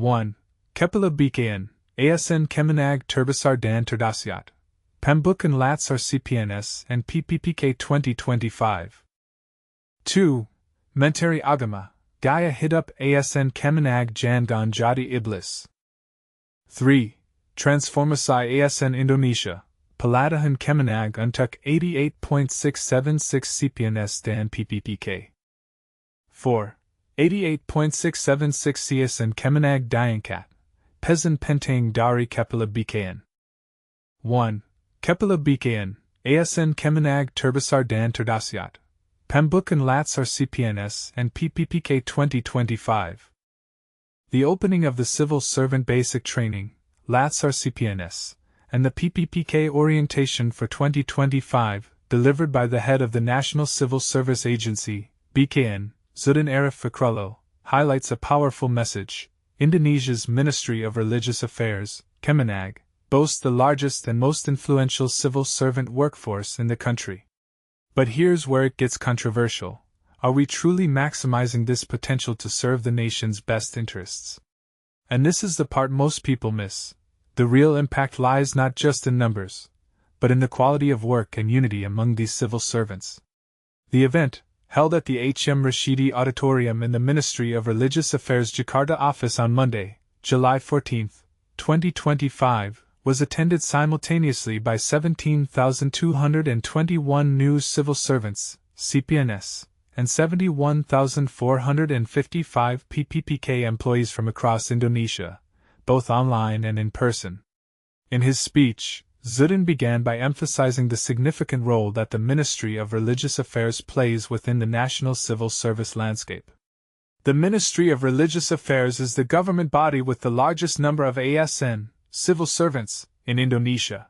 1. Kepala BKN, ASN Kemenag Terbesar dan Terdahsyat. Pembukaan Latsar CPNS and PPPK 2025. 2. Menteri Agama, Gaya, Hidup, ASN Kemenag Jangan, menjadi, Iblis. 3. Transformasi ASN Indonesia, Pelatihan Kemenag untuk 88.676 CPNS dan PPPK. 4. 88.676 CASN Kemenag Diangkat, Pesan, Penting, dari, Kepala BKN. 1. Kepala BKN, ASN Kemenag Terbesar dan Terdahsyat. Pembukaan Latsar CPNS and PPPK 2025. The opening of the Civil Servant Basic Training, Latsar CPNS, and the PPPK orientation for 2025, delivered by the head of the National Civil Service Agency, BKN, Zudin Arif Fakrullo, highlights a powerful message. Indonesia's Ministry of Religious Affairs, Kemenag, boasts the largest and most influential civil servant workforce in the country. But here's where it gets controversial. Are we truly maximizing this potential to serve the nation's best interests? And this is the part most people miss. The real impact lies not just in numbers, but in the quality of work and unity among these civil servants. The event, held at the H.M. Rashidi Auditorium in the Ministry of Religious Affairs Jakarta office on Monday, July 14, 2025, was attended simultaneously by 17,221 new civil servants, CPNS, and 71,455 PPPK employees from across Indonesia, both online and in person. In his speech, Zudin began by emphasizing the significant role that the Ministry of Religious Affairs plays within the national civil service landscape. The Ministry of Religious Affairs is the government body with the largest number of ASN, civil servants, in Indonesia.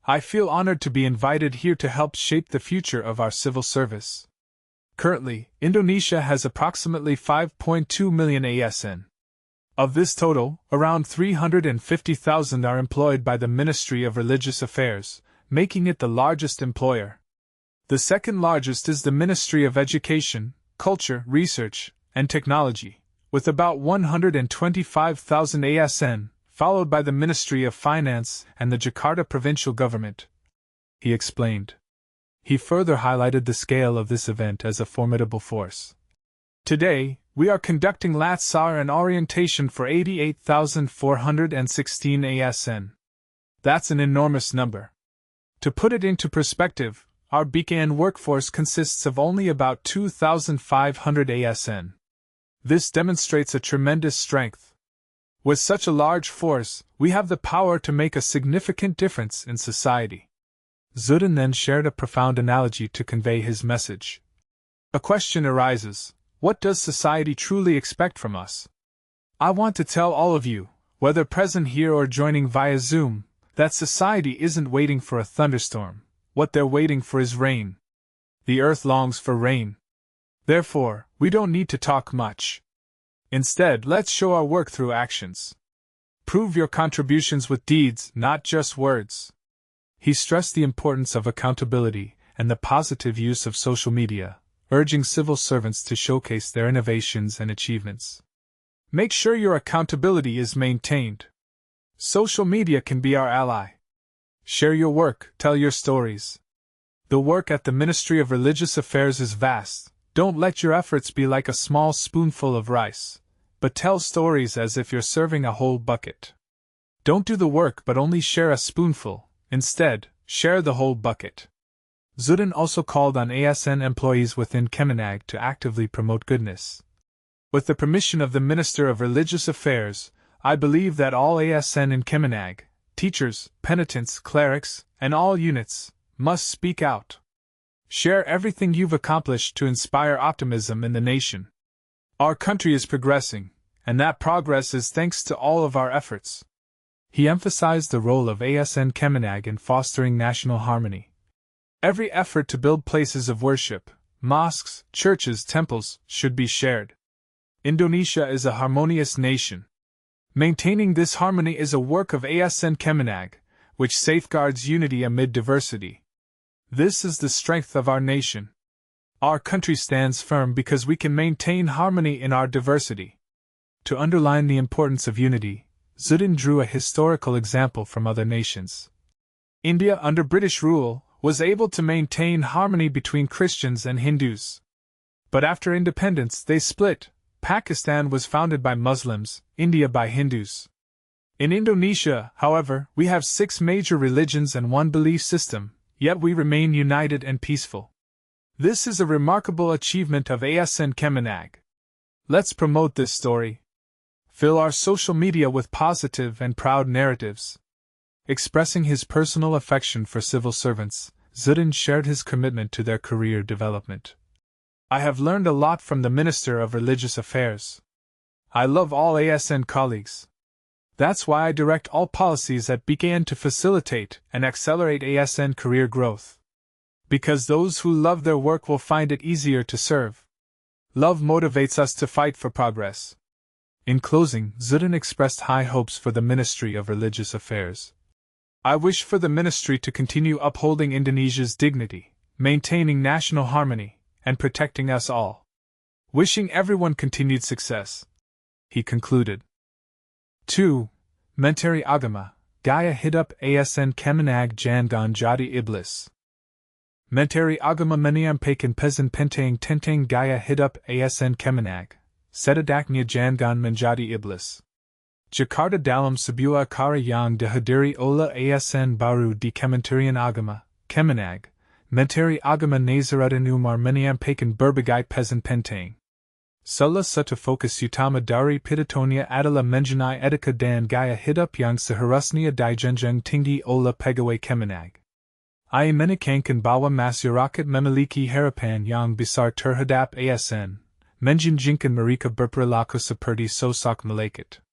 I feel honored to be invited here to help shape the future of our civil service. Currently, Indonesia has approximately 5.2 million ASN. Of this total, around 350,000 are employed by the Ministry of Religious Affairs, making it the largest employer. The second largest is the Ministry of Education, Culture, Research, and Technology, with about 125,000 ASN, followed by the Ministry of Finance and the Jakarta provincial government. He explained. He further highlighted the scale of this event as a formidable force. Today, we are conducting Latsar and orientation for 88,416 ASN. That's an enormous number. To put it into perspective, our BKN workforce consists of only about 2,500 ASN. This demonstrates a tremendous strength. With such a large force, we have the power to make a significant difference in society. Zudin then shared a profound analogy to convey his message. A question arises. What does society truly expect from us? I want to tell all of you, whether present here or joining via Zoom, that society isn't waiting for a thunderstorm. What they're waiting for is rain. The earth longs for rain. Therefore, we don't need to talk much. Instead, let's show our work through actions. Prove your contributions with deeds, not just words. He stressed the importance of accountability and the positive use of social media, urging civil servants to showcase their innovations and achievements. Make sure your accountability is maintained. Social media can be our ally. Share your work, tell your stories. The work at the Ministry of Religious Affairs is vast. Don't let your efforts be like a small spoonful of rice, but tell stories as if you're serving a whole bucket. Don't do the work but only share a spoonful, instead, share the whole bucket. Zudin also called on ASN employees within Kemenag to actively promote goodness. With the permission of the Minister of Religious Affairs, I believe that all ASN in Kemenag, teachers, penitents, clerics, and all units, must speak out. Share everything you've accomplished to inspire optimism in the nation. Our country is progressing, and that progress is thanks to all of our efforts. He emphasized the role of ASN Kemenag in fostering national harmony. Every effort to build places of worship, mosques, churches, temples, should be shared. Indonesia is a harmonious nation. Maintaining this harmony is a work of ASN Kemenag, which safeguards unity amid diversity. This is the strength of our nation. Our country stands firm because we can maintain harmony in our diversity. To underline the importance of unity, Zudin drew a historical example from other nations. India, under British rule, was able to maintain harmony between Christians and Hindus. But after independence, they split. Pakistan was founded by Muslims, India by Hindus. In Indonesia, however, we have 6 major religions and 1 belief system, yet we remain united and peaceful. This is a remarkable achievement of ASN Kemenag. Let's promote this story. Fill our social media with positive and proud narratives. Expressing his personal affection for civil servants, Zudin shared his commitment to their career development. I have learned a lot from the Minister of Religious Affairs. I love all ASN colleagues. That's why I direct all policies at BKN to facilitate and accelerate ASN career growth. Because those who love their work will find it easier to serve. Love motivates us to fight for progress. In closing, Zudin expressed high hopes for the Ministry of Religious Affairs. I wish for the ministry to continue upholding Indonesia's dignity, maintaining national harmony, and protecting us all. Wishing everyone continued success. He concluded. 2. Menteri Agama, Gaya Hidup ASN Kemenag Jangan, menjadi Iblis. Menteri Agama menyampaikan pesan penting tentang gaya hidup ASN Kemenag, setidaknya jangan menjadi iblis. Jakarta dalam sebuah acara yang dihadiri oleh ASN baru di Kementerian Agama, Kemenag, Menteri Agama Nasaruddin Umar menyampaikan berbagai pesan penting. Salah satu fokus utama dari pidatonya adalah mengenai etika dan gaya hidup yang seharusnya dijunjung tinggi oleh pegawai Kemenag. Ia menekankan bahwa masyarakat memiliki harapan yang besar terhadap ASN, menjunjungkan mereka berperilaku seperti sosok malaikat.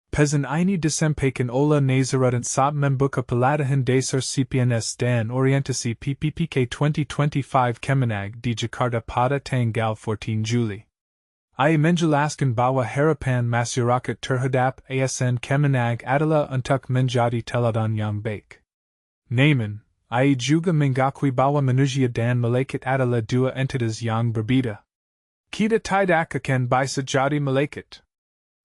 Pesan ini disampaikan oleh Nasaruddin saat membuka Pelatihan Dasar CPNS dan Orientasi PPPK 2025 Kemenag di Jakarta pada tanggal 14 Juli. Ia menjelaskan bahwa harapan masyarakat terhadap ASN Kemenag adalah untuk menjadi teladan yang baik. Namun, ia juga mengakui bahwa manusia dan malaikat adalah 2 entitas yang berbeda. Kita tidak akan bisa jadi malaikat.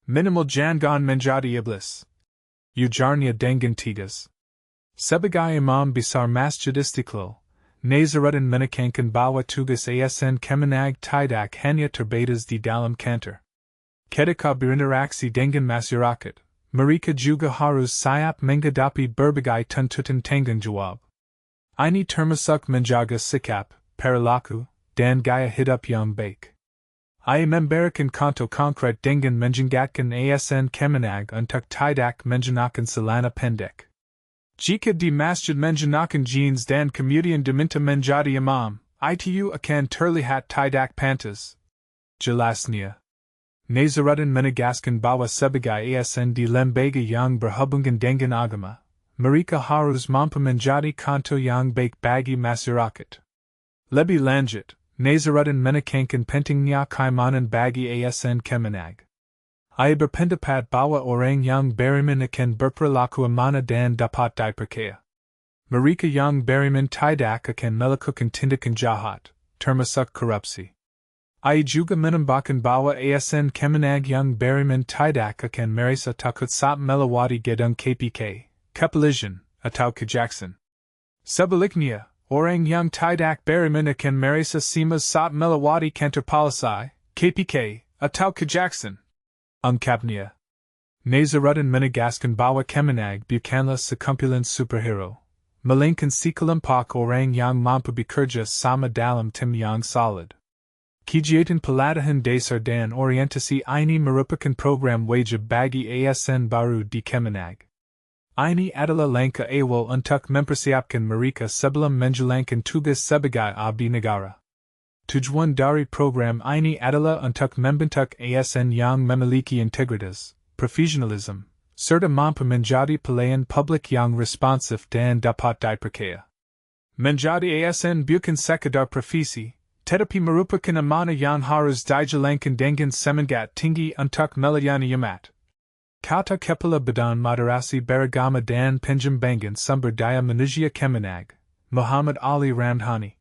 Minimal jangan menjadi iblis. Ujarnya dengan tegas. Sebagai Imam Besar Masjid Istiqlal, Nasaruddin menekankan bahwa tugas ASN Kemenag tidak hanya terbatas di dalam kantor. Ketika berinteraksi dengan masyarakat, mereka juga harus siap menghadapi berbagai tuntutan tanggung jawab. Ini termasuk menjaga sikap, perilaku, dan gaya hidup yang baik. Ia memberikan contoh konkret dengan menjenggatkan ASN Kemenag untuk tidak menggunakan celana pendek. Jika di masjid menggunakan jeans dan kemudian diminta menjadi imam, itu akan terlihat tidak pantas. Jelasnya. Nasaruddin menegaskan bahwa sebagai ASN di lembaga yang berhubungan dengan agama, mereka harus mampu menjadi contoh yang baik bagi masyarakat. Lebih lanjut, Nasaruddin menekankan pentingnya keimanan bagi ASN Kemenag. Ia berpendapat bahwa orang yang beriman akan berperilaku amanah dan dapat dipercaya. Mereka yang beriman tidak akan melakukan tindakan jahat, termasuk korupsi. Ia juga menambahkan bahwa ASN Kemenag yang beriman tidak akan merasa takut saat melewati gedung KPK, Kepolisian, atau Kejaksaan. Sebaliknya, orang yang tidak beriman akan merasa cemas saat melewati kantor polisi, KPK, atau Kejaksaan. Ungkapnya. Nasaruddin menegaskan bahwa Kemenag bukanlah sekumpulan superhero, melainkan sekelompok orang yang mampu bekerja sama dalam tim yang solid. Kegiatan Pelatihan Dasar dan Orientasi ini merupakan program wajib bagi ASN baru di Kemenag. Ini adalah langkah awal untuk mempersiapkan mereka sebelum menjalankan tugas sebagai abdi negara. Tujuan dari program ini adalah untuk membentuk ASN yang memiliki integritas, profesionalisme, serta mampu menjadi pelayan publik yang responsif dan dapat dipercaya. Menjadi ASN bukan sekadar profesi, tetapi merupakan amanah yang harus dijalankan dengan semangat tinggi untuk melayani umat. Kata Kepala Badan Moderasi Beragama dan Pengembangan Sumber Daya Manusia Kemenag, Muhammad Ali Ramdhani.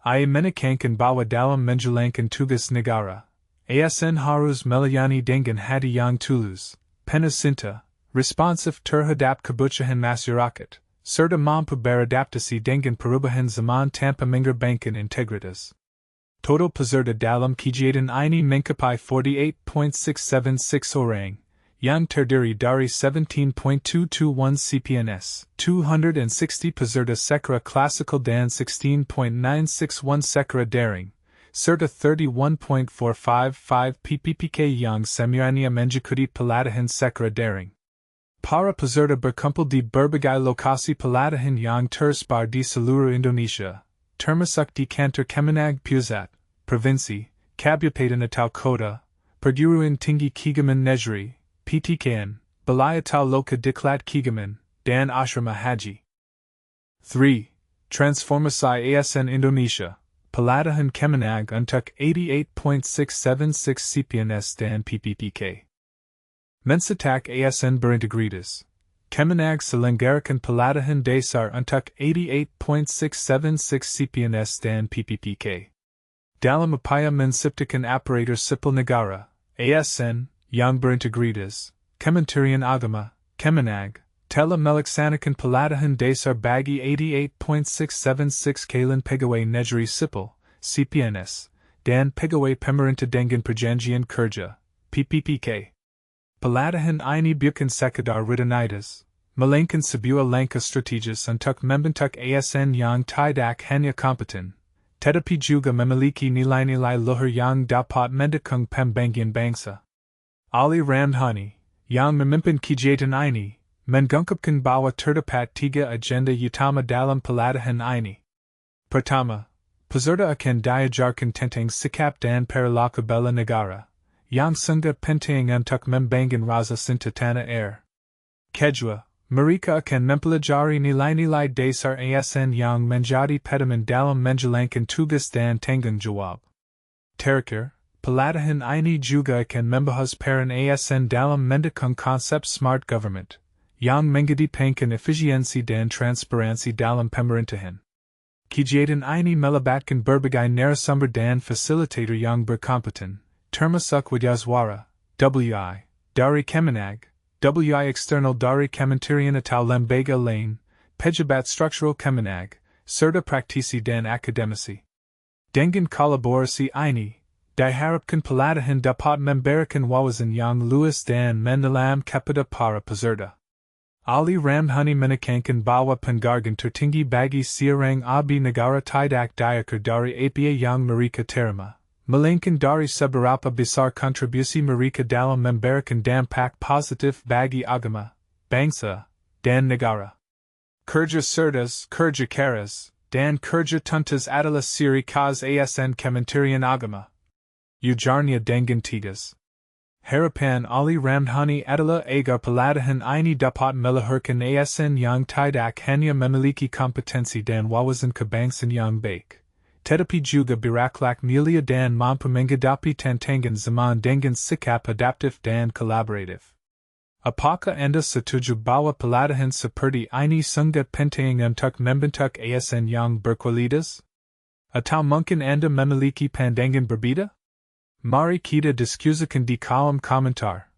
Ia menekankan bahwa dalam menjalankan tugas negara, ASN harus melayani dengan hati yang tulus, penuh cinta, responsif terhadap kebutuhan masyarakat, serta mampu beradaptasi dengan perubahan zaman tanpa mengorbankan integritas. Total peserta dalam kegiatan ini mencapai 48.676 orang, yang terdiri dari 17.221 CPNS, 260 peserta secara klasikal dan 16.961 secara daring, serta 31.455 PPPK yang semuanya mengikuti pelatihan secara daring. Para peserta berkumpul di berbagai lokasi pelatihan yang tersebar di seluruh Indonesia, termasuk di kantor Kemenag Pusat, Provinsi, Kabupaten atau Kota, Perguruan Tinggi Kemenag Negeri, PTKN, Balai atau Loka Diklat Kemenag, dan Asrama Haji. 3. Transformasi ASN Indonesia, Pelatihan Kemenag untuk 88.676 CPNS dan PPPK. Mencetak ASN berintegritas. Kemenag selenggarakan pelatihan dasar untuk 88.676 CPNS dan PPPK. Dalam upaya menciptakan aparatur sipil negara, ASN, yang berintegritas, Kementerian Agama, Kemenag, telah melaksanakan pelatihan dasar bagi 88.676 calon pegawai negeri sipil, CPNS, dan pegawai pemerintah dengan perjanjian kerja, PPPK. Pelatihan ini bukan sekadar rutinitas, melainkan sebuah langkah strategis untuk membentuk ASN yang tidak hanya kompeten, tetapi juga memiliki nilai-nilai luhur yang dapat mendukung pembangunan bangsa. Ali Ramdhani, yang memimpin kegiatan ini, mengungkapkan bahwa terdapat 3 agenda utama dalam pelatihan ini. Pertama, peserta akan diajarkan tentang sikap dan perilaku bela negara, yang sangat penting untuk membangun rasa cinta tanah air. Kedua, mereka akan mempelajari nilai-nilai dasar ASN yang menjadi pedoman dalam menjalankan tugas dan tanggung jawab. Terakhir, pelatihan ini juga akan membahas peran ASN dalam mendukung konsep smart government, yang mengedepankan efisiensi dan transparansi dalam pemerintahan. Kegiatan ini melibatkan berbagai narasumber dan fasilitator yang berkompeten, termasuk widyaswara, WI, dari Kemenag, WI eksternal dari Kementerian atau lembaga lain, pejabat struktural Kemenag, serta praktisi dan akademisi. Dengan kolaborasi ini, diharapkan pelatihan dapat memberikan wawasan yang luas dan mendalam kepada para peserta. Ali Ramdhani menekankan bahwa penghargaan tertinggi bagi seorang abdi negara tidak diukur dari apa yang mereka terima, melainkan dari seberapa besar kontribusi mereka dalam memberikan dampak positif bagi agama, bangsa, dan negara. Kerja cerdas, kerja keras, dan kerja tuntas adalah ciri khas ASN Kementerian Agama. Ujarnya dengan tegas. Harapan Ali Ramdhani adalah agar pelatihan ini dapat melahirkan ASN yang tidak hanya memiliki kompetensi dan wawasan kebangsaan yang baik, tetapi juga berakhlak mulia dan mampu menghadapi tantangan zaman dengan sikap adaptif dan kolaboratif. Apakah Anda setuju bahwa pelatihan seperti ini sangat penting untuk membentuk ASN yang berkualitas? Atau mungkin Anda memiliki pandangan berbeda? Mari kita diskusikan di kolom komentar.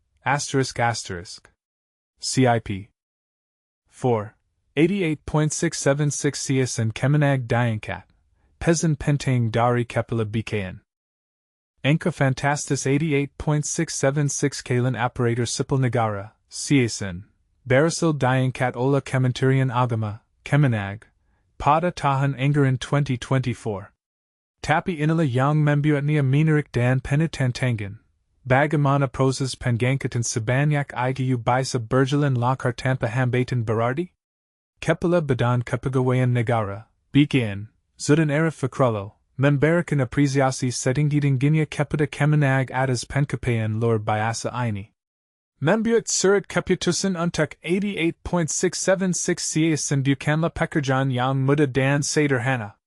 CIP 4. 88.676 CASN Kemenag Diangkat. Pesan Penting dari Kepala BKN. Angka Fantastis 88.676 Kailan Aparatur Sipil Negara, CASN. Berhasil Diangkat oleh Kementerian Agama, Kemenag, pada tahun anggaran 2024. Tapi inilah yang membuatnya menarik dan penuh tantangan. Bagaimana proses pengangkatan sebanyak itu bisa berjalan lancar tanpa hambatan berarti? Kepala Badan Kepegawaian Negara, BKN, Zudan Arif Fakrullo, memberikan apresiasi setinggi-tingginya kepada Kemenag atas pencapaian luar biasa ini. Membuat surat keputusan untuk 88.676 CASN bukanlah pekerjaan yang mudah dan sederhana.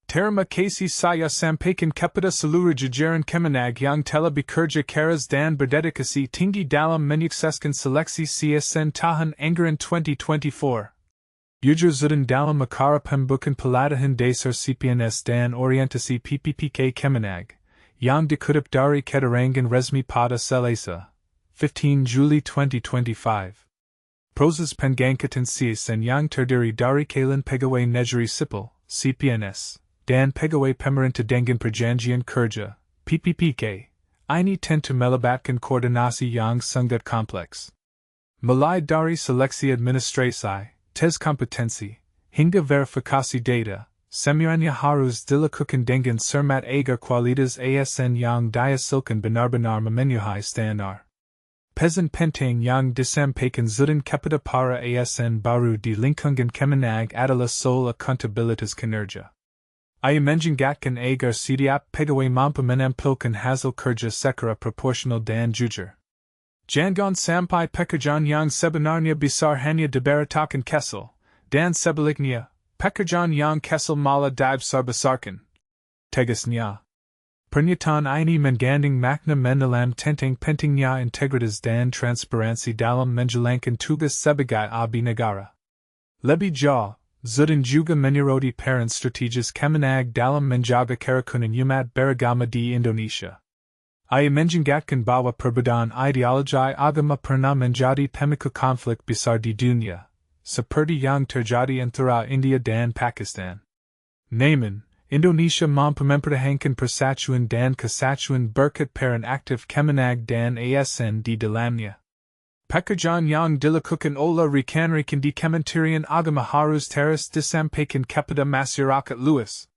Terima kasih saya sampaikan kepada seluruh jajaran Kemenag yang telah bekerja keras dan berdedikasi tinggi dalam menyukseskan seleksi CASN tahun anggaran 2024. Jujur Zudan dalam acara pembukaan pelatihan dasar CPNS dan orientasi PPPK Kemenag, yang dikutip dari keterangan resmi pada Selasa, 15 Juli 2025. Proses pengangkatan CASN yang terdiri dari kalian pegawai negeri sipil, CPNS, dan pegawai pemerintah dengan perjanjian kerja, PPPK, ini tentu melibatkan koordinasi yang sangat kompleks. Mulai dari seleksi administrasi, tes kompetensi, hingga verifikasi data, semuanya harus dilakukan dengan cermat agar kualitas ASN yang dihasilkan benar-benar memenuhi standar. Pesan penting yang disampaikan zudan kepada para ASN baru di lingkungan Kemenag adalah soal akuntabilitas kinerja. Ia mengingatkan agar setiap pegawai mampu menampilkan hasil kerja secara proporsional dan jujur. Jangan sampai pekerjaan yang sebenarnya besar hanya diberitakan kecil, dan sebaliknya, pekerjaan yang kecil malah dibesar-besarkan. Tegasnya. Pernyataan ini mengandung makna mendalam tentang pentingnya integritas dan transparansi dalam menjalankan tugas sebagai abdi negara. Lebih jauh, zudan juga menyoroti peran strategis Kemenag dalam menjaga kerukunan umat beragama di Indonesia. Ia mengingatkan bahwa perbedaan ideologi agama pernah menjadi pemicu konflik besar di dunia, seperti yang terjadi antara India dan Pakistan. Namun, Indonesia mampu mempertahankan persatuan dan kesatuan berkat peran aktif Kemenag dan ASN di dalamnya. Pekerjaan yang dilakukan oleh rekan-rekan di Kementerian Agama harus terus disampaikan kepada masyarakat luas.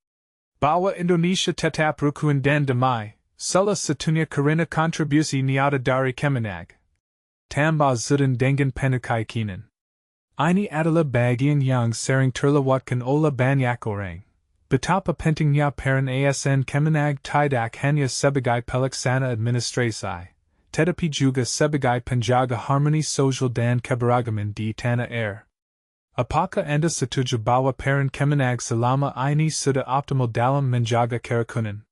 Bahwa Indonesia tetap rukun dan damai, salah satunya karena kontribusi nyata dari Kemenag. Tambah zudan dengan penuh keyakinan. Ini adalah bagian yang sering terlewatkan oleh banyak orang. Betapa pentingnya peran ASN Kemenag tidak hanya sebagai pelaksana administrasi, tetapi juga sebagai penjaga harmoni sosial dan keberagaman di tanah air. Apakah Anda setuju bahwa peran Kemenag selama ini sudah optimal dalam menjaga kerukunan?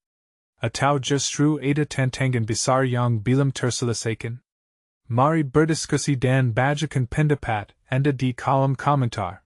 Atau justru ada tantangan besar yang belum terselesaikan? Mari berdiskusi dan bagikan pendapat Anda di kolom komentar.